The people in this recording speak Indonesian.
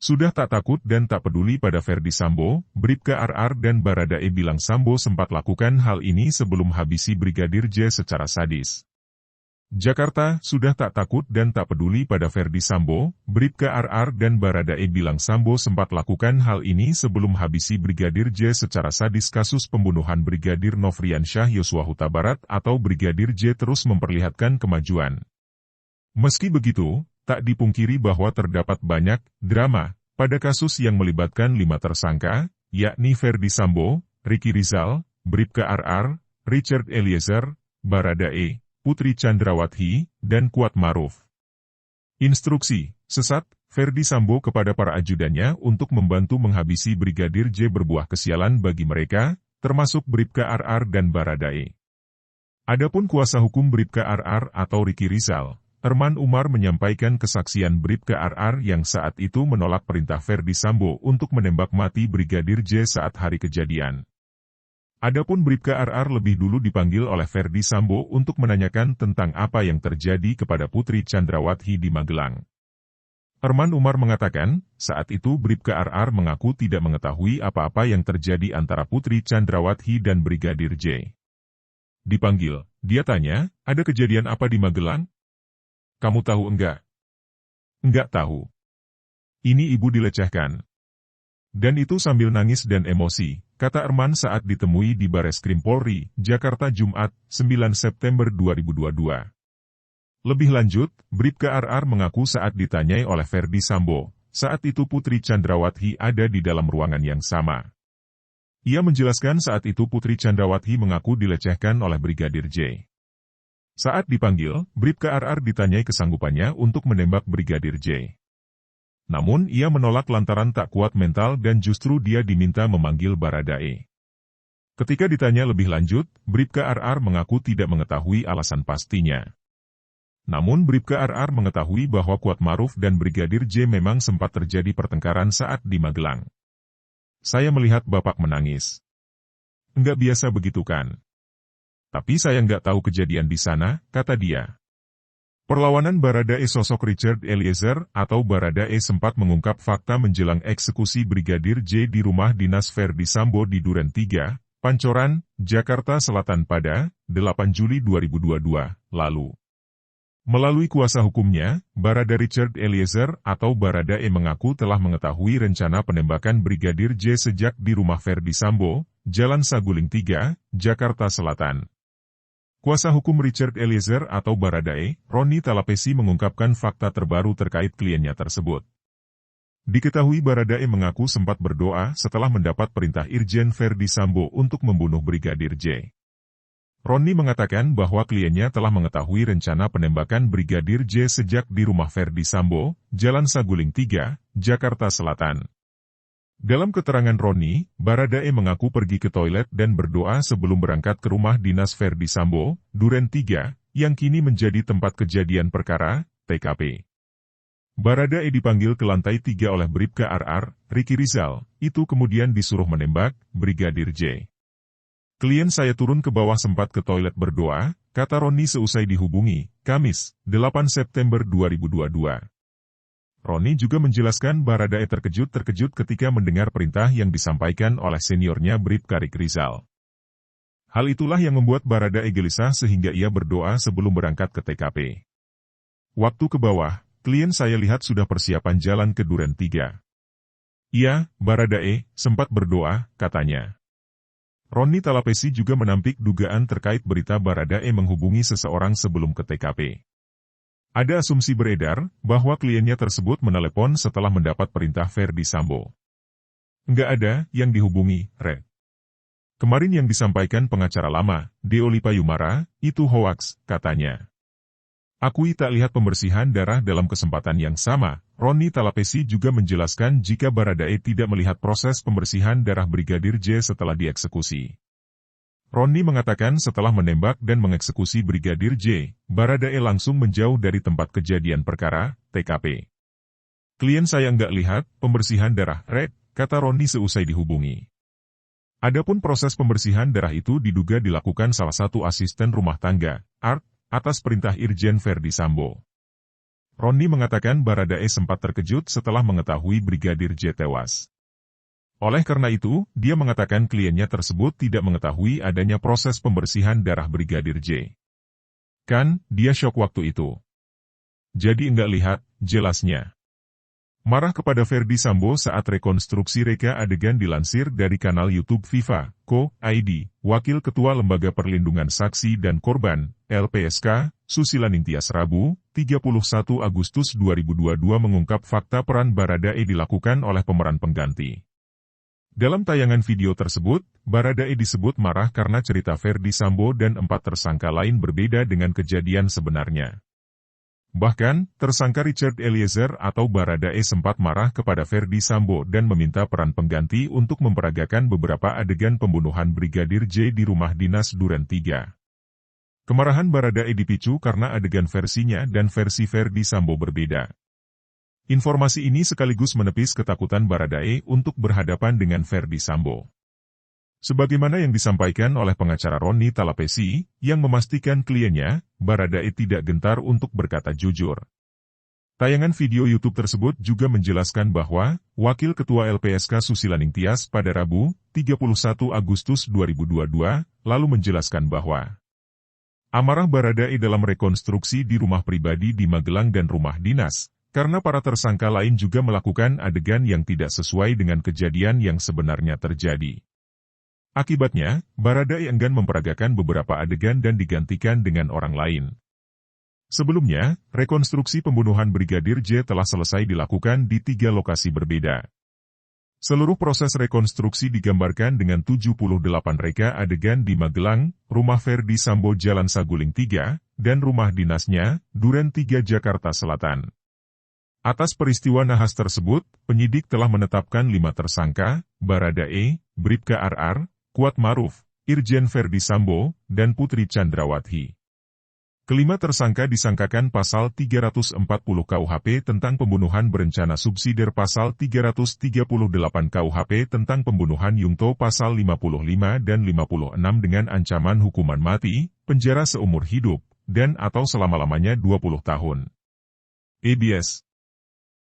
Sudah tak takut dan tak peduli pada Ferdy Sambo, Bribka RR dan Baradae bilang Sambo sempat lakukan hal ini sebelum habisi Brigadir J secara sadis. Jakarta, sudah tak takut dan tak peduli pada Ferdy Sambo, Bribka RR dan Baradae bilang Sambo sempat lakukan hal ini sebelum habisi Brigadir J secara sadis. Kasus pembunuhan Brigadir Nofriansyah Yosua Huta Barat atau Brigadir J terus memperlihatkan kemajuan. Meski begitu, tak dipungkiri bahwa terdapat banyak drama pada kasus yang melibatkan 5 tersangka, yakni Ferdy Sambo, Ricky Rizal, Bribka RR, Richard Eliezer, Baradae, Putri Chandrawati, dan Kuat Maruf. Instruksi, sesat, Ferdy Sambo kepada para ajudannya untuk membantu menghabisi Brigadir J berbuah kesialan bagi mereka, termasuk Bribka RR dan Baradae. Adapun kuasa hukum Bribka RR atau Ricky Rizal, Herman Umar menyampaikan kesaksian Bribka RR yang saat itu menolak perintah Ferdy Sambo untuk menembak mati Brigadir J saat hari kejadian. Adapun Bribka RR lebih dulu dipanggil oleh Ferdy Sambo untuk menanyakan tentang apa yang terjadi kepada Putri Chandrawati di Magelang. Herman Umar mengatakan, saat itu Bribka RR mengaku tidak mengetahui apa-apa yang terjadi antara Putri Chandrawati dan Brigadir J. Dipanggil, dia tanya, ada kejadian apa di Magelang? Kamu tahu enggak? Enggak tahu. Ini ibu dilecehkan. Dan itu sambil nangis dan emosi, kata Herman saat ditemui di Bareskrim Polri, Jakarta Jumat, 9 September 2022. Lebih lanjut, Bribka RR mengaku saat ditanyai oleh Ferdy Sambo, saat itu Putri Chandrawati ada di dalam ruangan yang sama. Ia menjelaskan saat itu Putri Chandrawati mengaku dilecehkan oleh Brigadir J. Saat dipanggil, Bribka RR ditanyai kesanggupannya untuk menembak Brigadir J. Namun ia menolak lantaran tak kuat mental dan justru dia diminta memanggil Baradae. Ketika ditanya lebih lanjut, Bribka RR mengaku tidak mengetahui alasan pastinya. Namun Bribka RR mengetahui bahwa Kuat Maruf dan Brigadir J memang sempat terjadi pertengkaran saat di Magelang. Saya melihat Bapak menangis. Enggak biasa begitu kan? Tapi saya nggak tahu kejadian di sana, kata dia. Perlawanan Baradae. Sosok Richard Eliezer atau Baradae sempat mengungkap fakta menjelang eksekusi Brigadir J di rumah dinas Ferdy Sambo di Duren 3, Pancoran, Jakarta Selatan pada 8 Juli 2022 lalu. Melalui kuasa hukumnya, Barada Richard Eliezer atau Baradae mengaku telah mengetahui rencana penembakan Brigadir J sejak di rumah Ferdy Sambo, Jalan Saguling 3, Jakarta Selatan. Kuasa hukum Richard Eliezer atau Baradae, Roni Talapesi mengungkapkan fakta terbaru terkait kliennya tersebut. Diketahui Baradae mengaku sempat berdoa setelah mendapat perintah Irjen Ferdy Sambo untuk membunuh Brigadir J. Roni mengatakan bahwa kliennya telah mengetahui rencana penembakan Brigadir J sejak di rumah Ferdy Sambo, Jalan Saguling 3, Jakarta Selatan. Dalam keterangan Roni, Baradae mengaku pergi ke toilet dan berdoa sebelum berangkat ke rumah dinas Ferdy Sambo, Duren 3, yang kini menjadi tempat kejadian perkara, TKP. Baradae dipanggil ke lantai 3 oleh Bribka RR, Ricky Rizal, itu kemudian disuruh menembak Brigadir J. Klien saya turun ke bawah sempat ke toilet berdoa, kata Roni seusai dihubungi, Kamis, 8 September 2022. Roni juga menjelaskan Baradae terkejut ketika mendengar perintah yang disampaikan oleh seniornya Bribka Ricky Rizal. Hal itulah yang membuat Baradae gelisah sehingga ia berdoa sebelum berangkat ke TKP. Waktu ke bawah, klien saya lihat sudah persiapan jalan ke Duren 3. Iya, Baradae, sempat berdoa, katanya. Roni Talapesi juga menampik dugaan terkait berita Baradae menghubungi seseorang sebelum ke TKP. Ada asumsi beredar bahwa kliennya tersebut menelepon setelah mendapat perintah Ferdy Sambo. Enggak ada yang dihubungi, Red. Kemarin yang disampaikan pengacara lama, Deoli Payumara, itu hoaks, katanya. Akui tak lihat pembersihan darah dalam kesempatan yang sama. Roni Talapesi juga menjelaskan jika Baradae tidak melihat proses pembersihan darah Brigadir J setelah dieksekusi. Roni mengatakan setelah menembak dan mengeksekusi Brigadir J, Baradae langsung menjauh dari tempat kejadian perkara, TKP. Klien saya nggak lihat pembersihan darah, Red, kata Roni seusai dihubungi. Adapun proses pembersihan darah itu diduga dilakukan salah satu asisten rumah tangga, Art, atas perintah Irjen Ferdy Sambo. Roni mengatakan Baradae sempat terkejut setelah mengetahui Brigadir J tewas. Oleh karena itu, dia mengatakan kliennya tersebut tidak mengetahui adanya proses pembersihan darah Brigadir J. Kan, dia syok waktu itu. Jadi enggak lihat, jelasnya. Marah kepada Ferdi Sambo saat rekonstruksi reka adegan dilansir dari kanal YouTube Viva Co. ID, Wakil Ketua Lembaga Perlindungan Saksi dan Korban, LPSK, Susila Ningtyas Rabu, 31 Agustus 2022 mengungkap fakta peran Baradae dilakukan oleh pemeran pengganti. Dalam tayangan video tersebut, Baradae disebut marah karena cerita Ferdi Sambo dan 4 tersangka lain berbeda dengan kejadian sebenarnya. Bahkan, tersangka Richard Eliezer atau Baradae sempat marah kepada Ferdi Sambo dan meminta peran pengganti untuk memperagakan beberapa adegan pembunuhan Brigadir J di rumah dinas Duren 3. Kemarahan Baradae dipicu karena adegan versinya dan versi Ferdi Sambo berbeda. Informasi ini sekaligus menepis ketakutan Baradae untuk berhadapan dengan Ferdi Sambo. Sebagaimana yang disampaikan oleh pengacara Roni Talapesi, yang memastikan kliennya, Baradae tidak gentar untuk berkata jujur. Tayangan video YouTube tersebut juga menjelaskan bahwa, Wakil Ketua LPSK Susila Ningtyas pada Rabu, 31 Agustus 2022, lalu menjelaskan bahwa amarah Baradae dalam rekonstruksi di rumah pribadi di Magelang dan rumah dinas, karena para tersangka lain juga melakukan adegan yang tidak sesuai dengan kejadian yang sebenarnya terjadi. Akibatnya, Baradae enggan memperagakan beberapa adegan dan digantikan dengan orang lain. Sebelumnya, rekonstruksi pembunuhan Brigadir J telah selesai dilakukan di 3 lokasi berbeda. Seluruh proses rekonstruksi digambarkan dengan 78 reka adegan di Magelang, rumah Ferdi Sambo Jalan Saguling 3, dan rumah dinasnya, Duren 3 Jakarta Selatan. Atas peristiwa nahas tersebut, penyidik telah menetapkan 5 tersangka, Baradae, Bribka RR, Kuat Maruf, Irjen Ferdi Sambo, dan Putri Chandrawati. Kelima tersangka disangkakan pasal 340 KUHP tentang pembunuhan berencana subsidiar, pasal 338 KUHP tentang pembunuhan Yungto, pasal 55 dan 56 dengan ancaman hukuman mati, penjara seumur hidup, dan atau selama-lamanya 20 tahun. EBS